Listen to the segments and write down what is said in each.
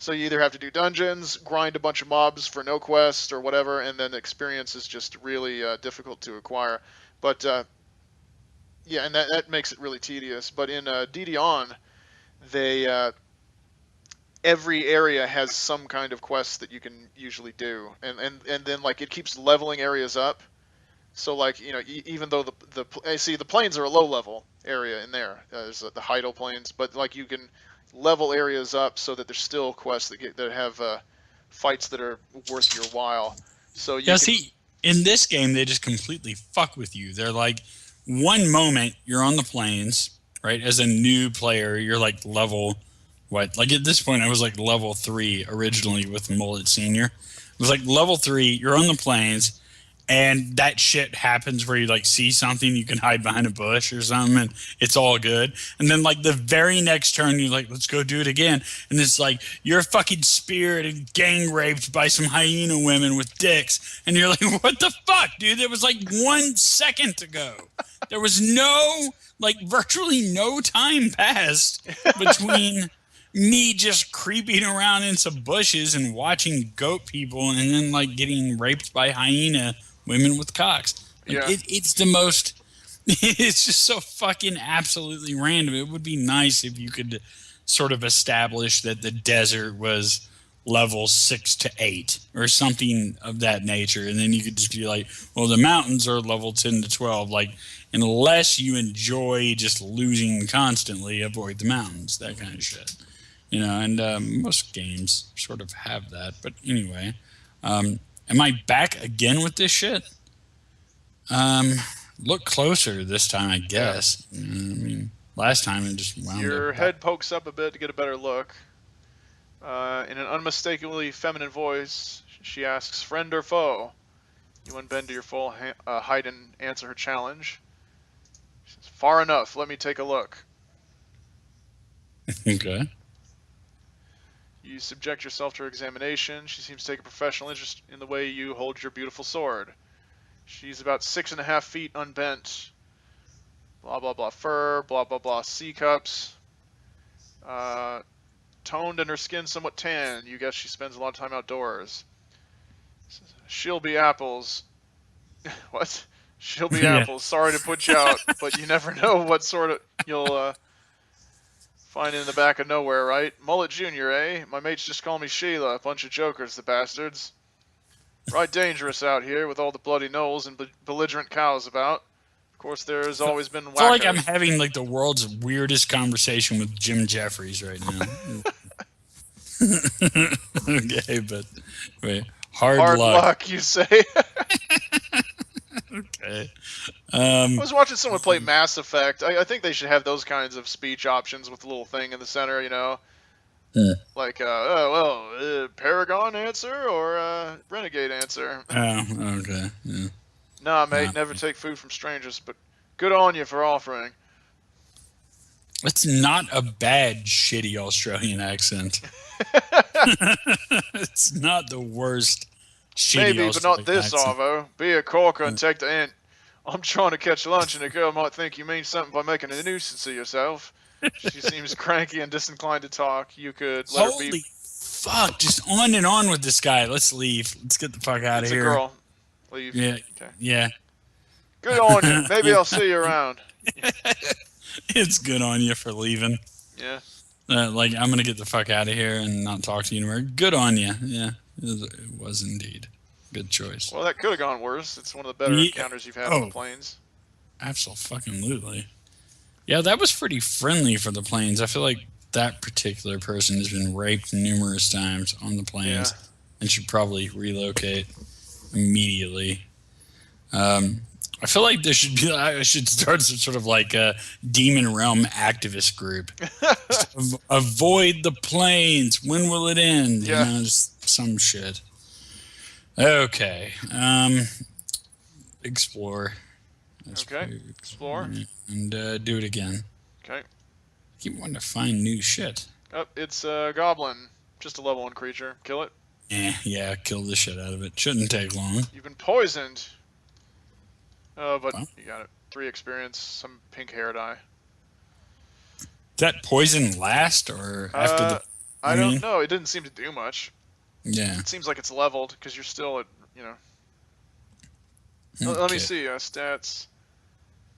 So you either have to do dungeons, grind a bunch of mobs for no quest or whatever, and then experience is just really difficult to acquire. But yeah, and that makes it really tedious. But in DD On, they every area has some kind of quest that you can usually do, and then like it keeps leveling areas up. So like even though the plains are a low level area in there, there's the Heidel plains, but like you can level areas up so that there's still quests that have fights that are worth your while. So you Yeah, can see, in this game, they just completely fuck with you. They're like, one moment you're on the plains, right? As a new player, you're like level, what? Like at this point, I was like level 3 originally with Mullet Senior. It was like level 3, you're on the plains, and that shit happens where you like see something, you can hide behind a bush or something, and it's all good. And then like the very next turn, you're like, let's go do it again, and it's like you're fucking speared and gang raped by some hyena women with dicks, and you're like, what the fuck, dude? There was like 1 second ago. There was no like virtually no time passed between me just creeping around in some bushes and watching goat people and then like getting raped by hyena women with cocks. Like yeah it's the most. It's just so fucking absolutely random. It would be nice if you could sort of establish that the desert was level 6 to 8 or something of that nature, and then you could just be like, well, the mountains are level 10 to 12. Like, unless you enjoy just losing constantly, avoid the mountains. That kind of shit. And most games sort of have that. But anyway, am I back again with this shit? Um, Look closer this time, I yeah. guess. I mean, last time it just wound up. Your head pokes up a bit to get a better look. In an unmistakably feminine voice, she asks, "Friend or foe?" You unbend to your full height and answer her challenge. She says, "Far enough. Let me take a look." Okay. You subject yourself to her examination. She seems to take a professional interest in the way you hold your beautiful sword. She's about 6.5 feet unbent. Blah blah blah fur. Blah blah blah sea cups. Toned and her skin somewhat tan. You guess she spends a lot of time outdoors. She'll be apples. What? She'll be Yeah. apples. Sorry to put you out, but you never know what sort of you'll find in the back of nowhere, right? Mullet Jr., eh? My mates just call me Sheila. A bunch of jokers, the bastards. Right dangerous out here with all the bloody knolls and belligerent cows about. Of course, there's always been I feel like I'm wackos. having like the world's weirdest conversation with Jim Jeffries right now. Okay, but wait, hard Hard luck. luck, you say? Okay. I was watching someone play Mass Effect. I think they should have those kinds of speech options with a little thing in the center. Hmm. Like, Paragon answer or Renegade answer. Oh, okay. Yeah. Nah, mate, Nah. never take food from strangers, but good on you for offering. It's not a bad, shitty Australian accent. It's not the worst, shitty Maybe, but not Australian this, accent. Arvo. Be a corker and take the hint. I'm trying to catch lunch, and a girl might think you mean something by making a nuisance of yourself. She seems cranky and disinclined to talk. You could let her be. Holy fuck! Just on and on with this guy. Let's leave. Let's get the fuck out of It's a here. girl. Leave. Yeah, Okay. yeah. Good on you. Maybe I'll see you around. It's good on you for leaving. Yeah. Like, I'm gonna get the fuck out of here and not talk to you anymore. Good on you. Yeah, it was indeed. Good choice. Well, that could have gone worse. It's one of the better Yeah. encounters you've had on the Oh, plains. absolutely. Yeah, that was pretty friendly for the planes. I feel like that particular person has been raped numerous times on the Yeah. planes and should probably relocate immediately. Um, I feel like there should be. I should start some sort of like a demon realm activist group. Just avoid the planes. When will it end? Yeah. Just some shit. Okay. Explore. That's Okay. pretty- Explore. And do it again. Okay. Keep wanting to find new shit. Oh, it's a goblin. Just a level 1 creature. Kill it. Yeah, kill the shit out of it. Shouldn't take long. You've been poisoned. Oh, but Well, you got it. 3 experience. Some pink hair dye. does that poison last or after Uh, the? I don't know. It didn't seem to do much. Yeah. It seems like it's leveled because you're still at, Let me see, stats.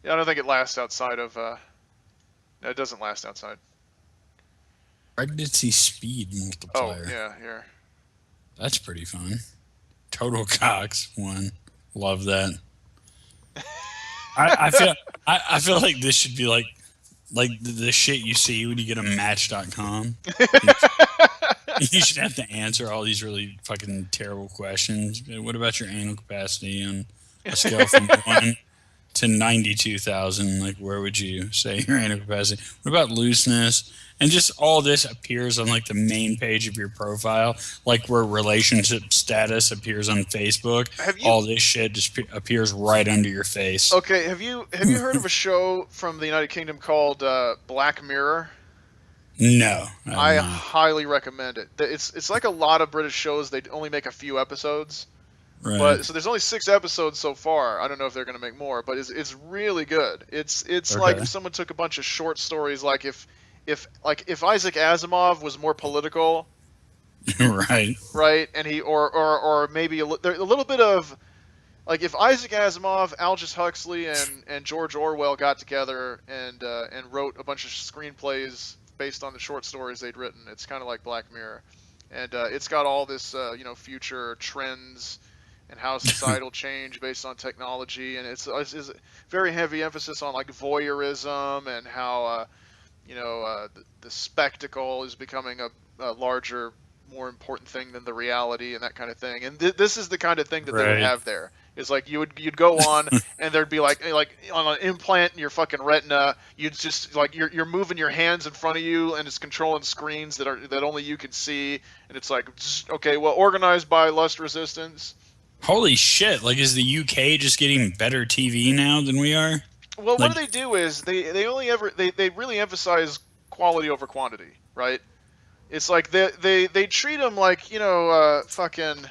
Yeah, I don't think it lasts outside of, no, it doesn't last outside. Pregnancy speed multiplier. Oh, yeah, here. That's pretty fun. Total cocks, 1. Love that. I feel like this should be like the shit you see when you get a Match.com. You should have to answer all these really fucking terrible questions. What about your anal capacity on a scale from 1 to 92,000? Like, where would you say your anal capacity? What about looseness? And just all this appears on like the main page of your profile, like where relationship status appears on Facebook. All this shit just appears right under your face. Okay, have you heard of a show from the United Kingdom called Black Mirror? No, I highly recommend it. It's like a lot of British shows. They only make a few episodes, right. But so there's only 6 episodes so far. I don't know if they're going to make more, but it's really good. It's like if someone took a bunch of short stories, like if Isaac Asimov was more political, right, and he or maybe a little bit of, like, if Isaac Asimov, Aldous Huxley, and George Orwell got together and wrote a bunch of screenplays based on the short stories they'd written. It's kind of like Black Mirror, and it's got all this future trends and how societal change based on technology, and it's very heavy emphasis on like voyeurism and how the spectacle is becoming a larger, more important thing than the reality and that kind of thing. And this is the kind of thing that they would have there. Is like you'd go on and there'd be like on an implant in your fucking retina, you'd just like you're moving your hands in front of you and it's controlling screens that only you can see, and it's like, okay, well, organized by lust resistance. Holy shit! Like, is the UK just getting better TV now than we are? Well, what they do is they really emphasize quality over quantity, right? It's like they treat them like fucking.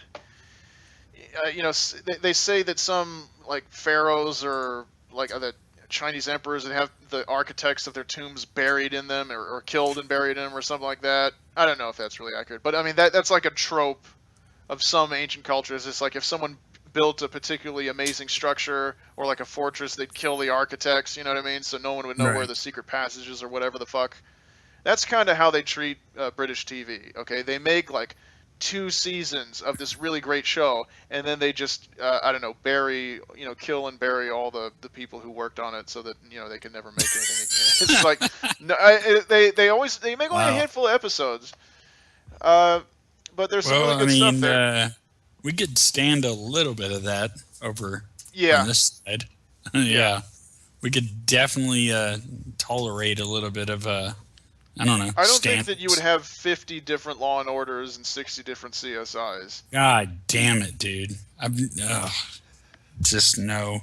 They say that some like pharaohs or like the Chinese emperors that have the architects of their tombs buried in them or killed and buried in them or something like that. I don't know if that's really accurate, but I mean that's like a trope of some ancient cultures. It's like if someone built a particularly amazing structure or like a fortress, they'd kill the architects. You know what I mean? So no one would know where the secret passages or whatever the fuck. That's kind of how they treat British TV. Okay, they make like 2 seasons of this really great show, and then they just kill and bury all the people who worked on it, so that they can never make anything again. It's like they make only a handful of episodes, but there's some really good stuff there. We could stand a little bit of that over on this side. Yeah, we could definitely tolerate a little bit of I don't know. I don't think that you would have 50 different Law and Orders and 60 different CSIs. God damn it, dude! Just no.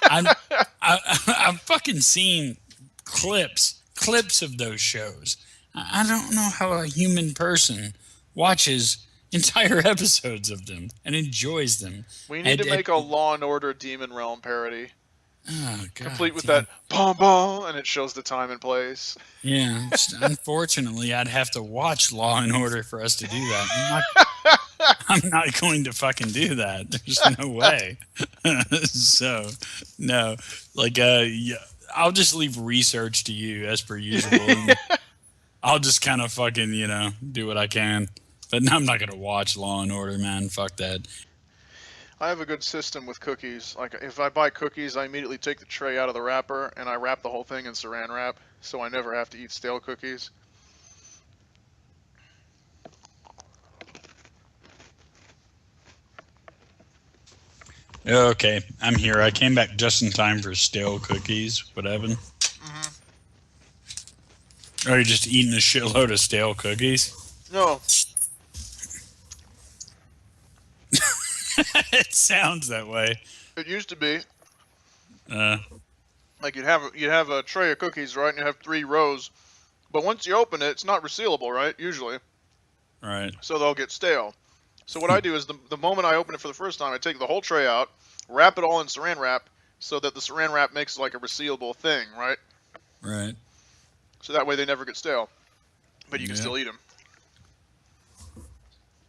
I've fucking seen clips of those shows. I don't know how a human person watches entire episodes of them and enjoys them. We need to make a Law and Order Demon Realm parody. Oh, God, complete with that bom bom, and it shows the time and place. Yeah, unfortunately, I'd have to watch Law and Order for us to do that. I'm not going to fucking do that. There's no way. So, no, like, I'll just leave research to you as per usual. And I'll just kind of fucking, do what I can. But I'm not going to watch Law and Order, man. Fuck that. I have a good system with cookies. Like, if I buy cookies, I immediately take the tray out of the wrapper and I wrap the whole thing in saran wrap, so I never have to eat stale cookies. Okay, I'm here. I came back just in time for stale cookies. What happened? Mm-hmm. Are you just eating a shitload of stale cookies? No. It sounds that way. It used to be. Like you'd have a tray of cookies, right, and you have 3 rows, but once you open it, it's not resealable, right? Usually. Right. So they'll get stale. So what I do is the moment I open it for the first time, I take the whole tray out, wrap it all in saran wrap, so that the saran wrap makes it like a resealable thing, right? Right. So that way they never get stale. But you can Yeah. still eat them.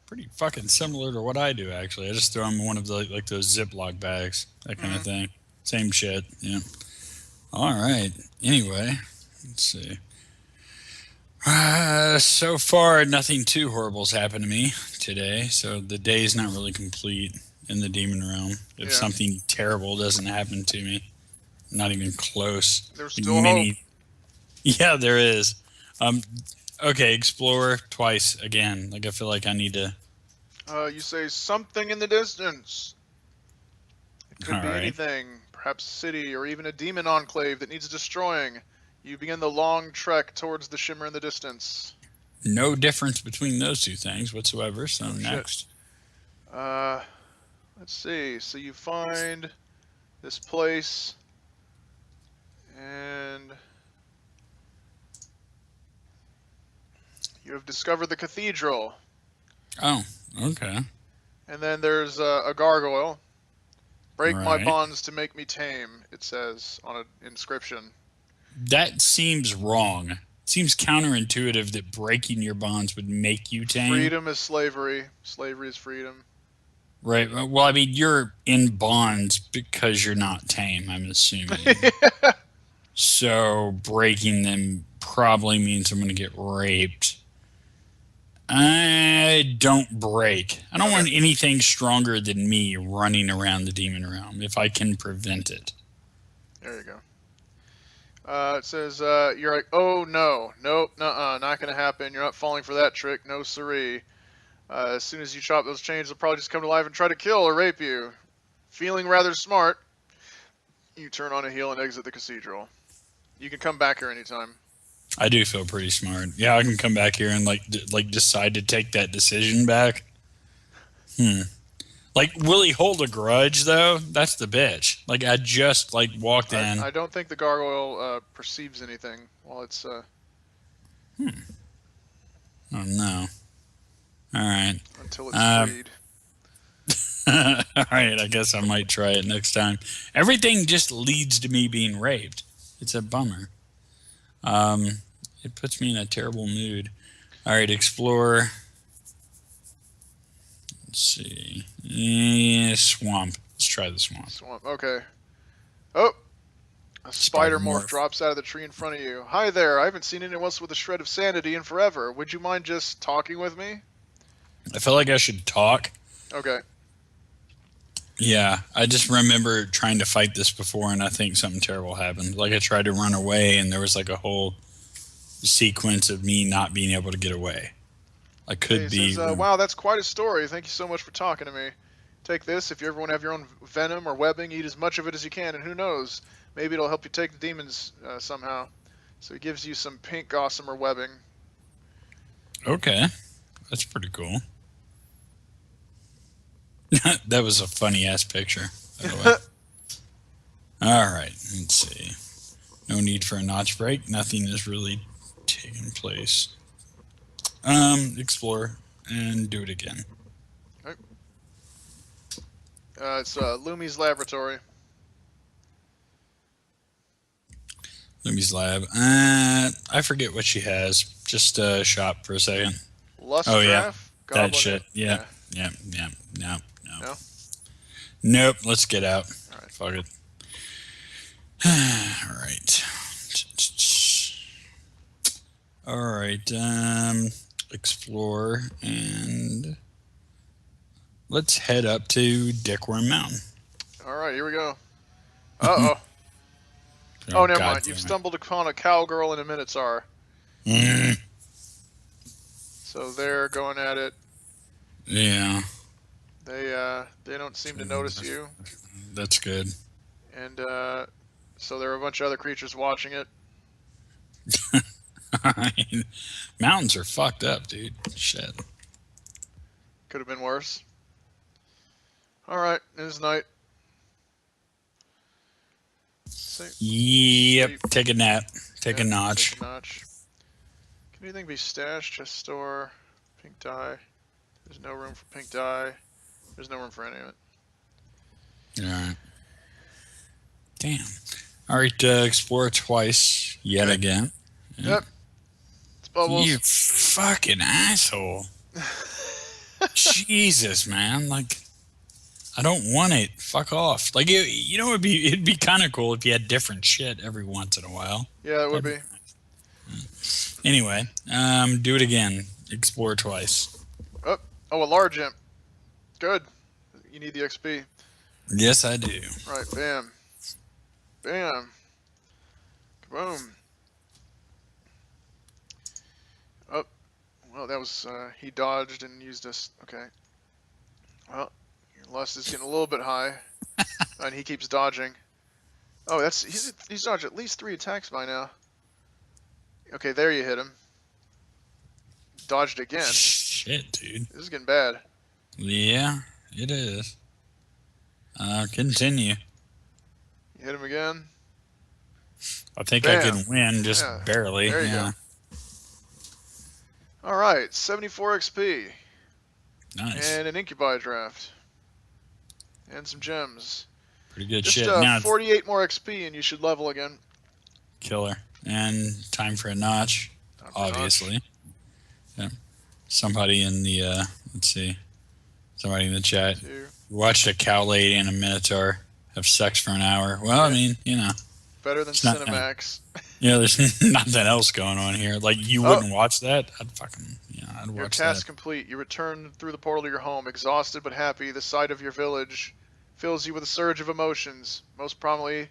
Pretty fucking similar to what I do, actually. I just throw them in one of the like those Ziploc bags, that kind of thing. Same shit. Yeah. All right. Anyway, let's see. So far, nothing too horrible's happened to me today, so the day's not really complete in the demon realm. If Yeah. something terrible doesn't happen to me, not even close. There's still hope. Yeah, there is. Okay, explore twice again. Like I feel like I need to. You say something in the distance. It could be All right. anything. Perhaps a city or even a demon enclave that needs destroying. You begin the long trek towards the shimmer in the distance. No difference between those two things whatsoever. So Oh, shit. next. Let's see. So you find this place, and you have discovered the cathedral. Oh, okay. And then there's a gargoyle. Break my Right. bonds to make me tame, it says on an inscription. That seems wrong. It seems counterintuitive that breaking your bonds would make you tame. Freedom is slavery. Slavery is freedom. Right. Well, I mean, you're in bonds because you're not tame, I'm assuming. So breaking them probably means I'm going to get raped. I don't break. I don't want anything stronger than me running around the demon realm if I can prevent it. There you go. It says, you're like, oh no, nope, nuh-uh, not gonna happen. You're not falling for that trick, no siree. As soon as you chop those chains, they'll probably just come to life and try to kill or rape you. Feeling rather smart, you turn on a heel and exit the cathedral. You can come back here anytime. I do feel pretty smart. Yeah, I can come back here and like decide to take that decision back. Like, will he hold a grudge though? That's the bitch. Like, I just like walked in. I don't think the gargoyle perceives anything while it's. Oh no. All right. Until it's freed. All right. I guess I might try it next time. Everything just leads to me being raped. It's a bummer. It puts me in a terrible mood. All right, explore. Let's see. Swamp. Let's try the swamp. Swamp. Okay. Oh, a spider morph morph. drops out of the tree in front of you. Hi there. I haven't seen anyone else with a shred of sanity in forever. Would you mind just talking with me? I feel like I should talk. Okay. Yeah, I just remember trying to fight this before, and I think something terrible happened. Like I tried to run away, and there was like a whole sequence of me not being able to get away. I could He be. says, wow, that's quite a story. Thank you so much for talking to me. Take this. If you ever want to have your own venom or webbing, eat as much of it as you can, and who knows, maybe it'll help you take the demons somehow. So he gives you some pink gossamer webbing. Okay, that's pretty cool. That was a funny ass picture, by the way. All right, let's see. No need for a notch break. Nothing is really taking place. Explore and do it again. It's Lumi's laboratory. Lumi's lab. I forget what she has. Just shop for a second. Lust Oh, yeah. draft? That Goblin shit. it? Yeah. No. No? Nope. Let's get out. All right. Fuck it. All right. All right. Explore and let's head up to Dickworm Mountain. All right, here we go. Uh-oh. Oh, never God mind. You've damn it. stumbled upon a cowgirl and a minotaur. Mm, So they're going at it. yeah, They don't seem to notice you. that's good. And so there are a bunch of other creatures watching it. I mean, mountains are fucked up, dude. Shit. Could have been worse. All right, it is night. Yep. Sleep. Take a nap. Take a Yeah, notch. take a notch. Can anything be stashed? Chest store. Pink dye. There's no room for pink dye. There's no room for any of it. All right. Damn. All right. Explore twice yet Okay. again. Yep. It's Bubbles. You fucking asshole. Jesus, man. Like, I don't want it. Fuck off. Like, you know, it'd be kind of cool if you had different shit every once in a while. Yeah, it would be. Anyway, do it again. Explore twice. Oh, a large imp. Good. You need the XP. Yes, I do. Right, bam. Bam. Boom. Oh, well, that was, he dodged and used us. Okay. Well, your lust is getting a little bit high. And he keeps dodging. Oh, he's dodged at least 3 attacks by now. Okay, there you hit him. Dodged again. Shit, dude. This is getting bad. Yeah, it is. Continue. You hit him again. I think Bam. I can win, just Yeah. barely. There you Yeah. All right, 74 XP. Nice. And an incubi draft. And some gems. Pretty good Just shit. Now, 48 more XP and you should level again. killer. And time for a notch, Time for a notch. obviously. Yeah. Somebody in the, let's see. Somebody in the chat. 2. Watched a cow lady and a minotaur have sex for an hour. Well, I mean, you know. Better than It's not- Cinemax. Yeah, there's nothing else going on here. Like, you wouldn't watch that? I'd fucking, I'd Your watch task that. complete. You return through the portal to your home, exhausted but happy. The sight of your village fills you with a surge of emotions, most prominently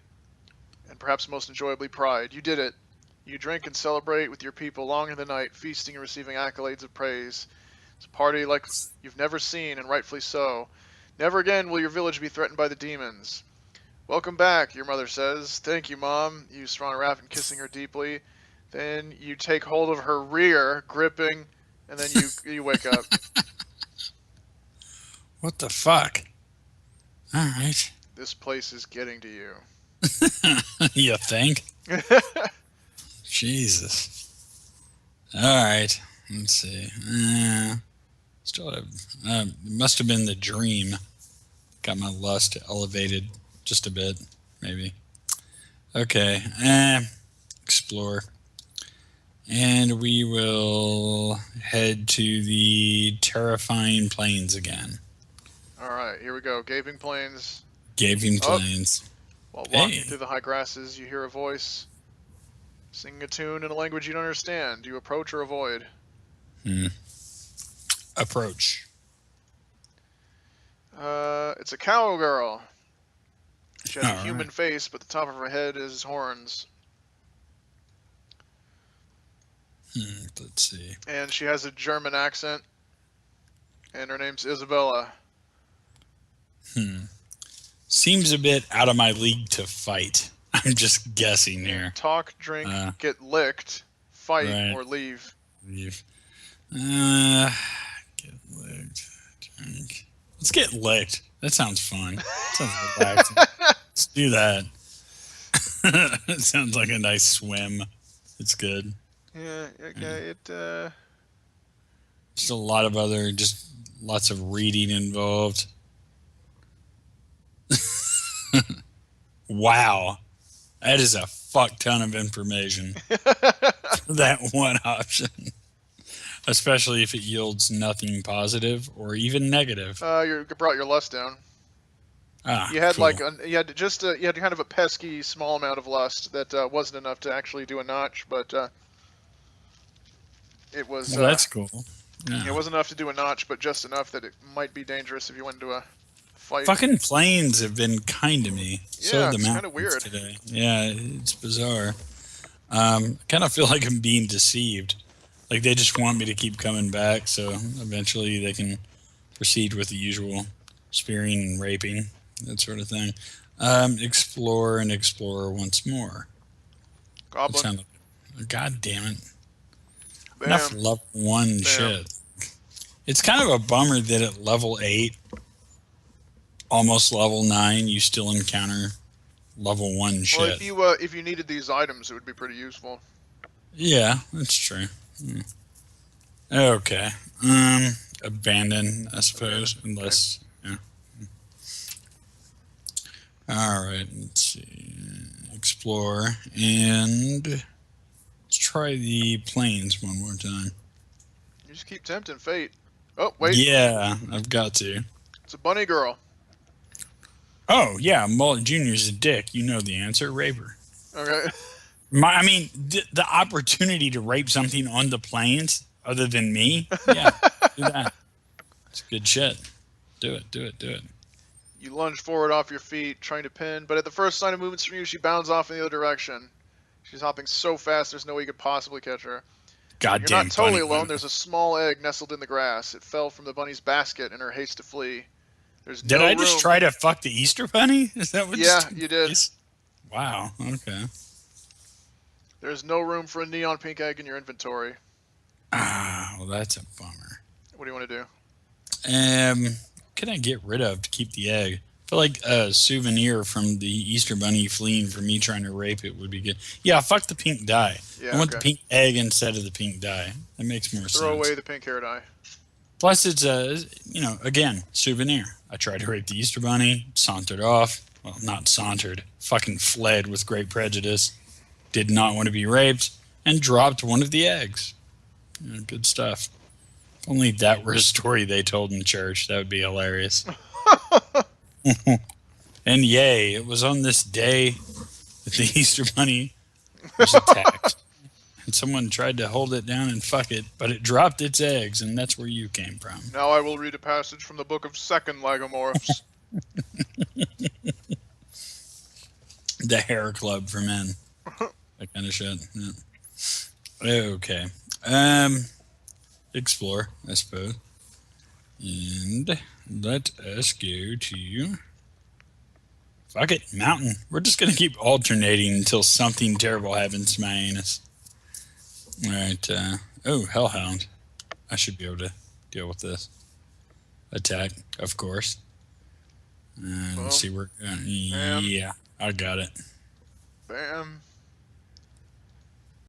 and perhaps most enjoyably pride. You did it. You drink and celebrate with your people long in the night, feasting and receiving accolades of praise. It's a party like you've never seen, and rightfully so. Never again will your village be threatened by the demons. Welcome back, your mother says. Thank you, Mom. You surround Raffen, kissing her deeply. Then you take hold of her rear, gripping, and then you wake up. What the fuck? All right. This place is getting to you. You think? Jesus. All right. Let's see. Still have. It must have been the dream. Got my lust elevated just a bit, maybe. Okay. Explore. And we will head to the terrifying plains again. All right, here we go. Gaping Plains. Gaping Oh. plains. While walking Hey. through the high grasses, you hear a voice singing a tune in a language you don't understand. Do you approach or avoid? Approach. It's a cowgirl. She has a All human face, but the top of her head is horns. Let's see. And she has a German accent. And her name's Isabella. Seems a bit out of my league to fight. I'm just guessing here. Talk, drink, Uh, get licked, fight, right. or leave. Get licked. Drink. Let's get licked. That sounds fun. Sounds relaxing. Let's do that. It sounds like a nice swim. It's good. Yeah, okay, Just a lot of other, just lots of reading involved. Wow. That is a fuck ton of information. That one option. Especially if it yields nothing positive or even negative. you brought your lust down. You had Cool. you had kind of a pesky small amount of lust that wasn't enough to actually do a notch, but it was. Well, that's cool. It Yeah. wasn't enough to do a notch, but just enough that it might be dangerous if you went into a fight. Fucking planes have been kind to me. So Yeah, have the it's kinda mountains weird. today. Yeah, it's bizarre. I kind of feel like I'm being deceived. Like they just want me to keep coming back, so eventually they can proceed with the usual spearing and raping, that sort of thing. Explore and explore once more. That Goblin. sounds like, God damn it. Bam. Enough level 1 shit. It's kind of a bummer that at level 8, almost level 9, you still encounter level 1 shit. Well, if you needed these items, it would be pretty useful. Yeah, that's true. Okay. Abandon, I suppose, unless, yeah. All right, let's see. Explore, and let's try the plains one more time. You just keep tempting fate. Oh, wait. Yeah, I've got to. It's a bunny girl. Oh, yeah, Mullet Jr.'s a dick. You know the answer. Rape her. Okay. The opportunity to rape something on the plains other than me, yeah, do that. It's good shit. Do it. You lunge forward off your feet, trying to pin, but at the first sign of movements from you, she bounds off in the other direction. She's hopping so fast, there's no way you could possibly catch her. Goddamn. You're not totally bunny. alone. There's a small egg nestled in the grass. It fell from the bunny's basket in her haste to flee. There's Did no I room. just try to fuck the Easter bunny? Is that what? Yeah, you did. Wow. Okay. There's no room for a neon pink egg in your inventory. Ah, well, that's a bummer. What do you want to do? Can I get rid of to keep the egg? I feel like a souvenir from the Easter bunny fleeing from me trying to rape it would be good. Yeah, fuck the pink dye. Yeah, I want the okay. pink egg instead of the pink dye. That makes more sense. Throw away the pink hair dye. Plus, it's a, again, souvenir. I tried to rape the Easter bunny, sauntered off. Well, not sauntered. Fucking fled with great prejudice. Did not want to be raped, and dropped one of the eggs. Good stuff. If only that were a story they told in church. That would be hilarious. And yay, it was on this day that the Easter bunny was attacked. And someone tried to hold it down and fuck it, but it dropped its eggs, and that's where you came from. Now I will read a passage from the book of Second Lagomorphs. The hair club for men. That kind of shit. Yeah. Okay. Explore, I suppose. And let us go to... Fuck it, mountain. We're just going to keep alternating until something terrible happens to my anus. Alright, oh, Hellhound. I should be able to deal with this. Attack, of course. Let's see where... yeah, I got it. Bam.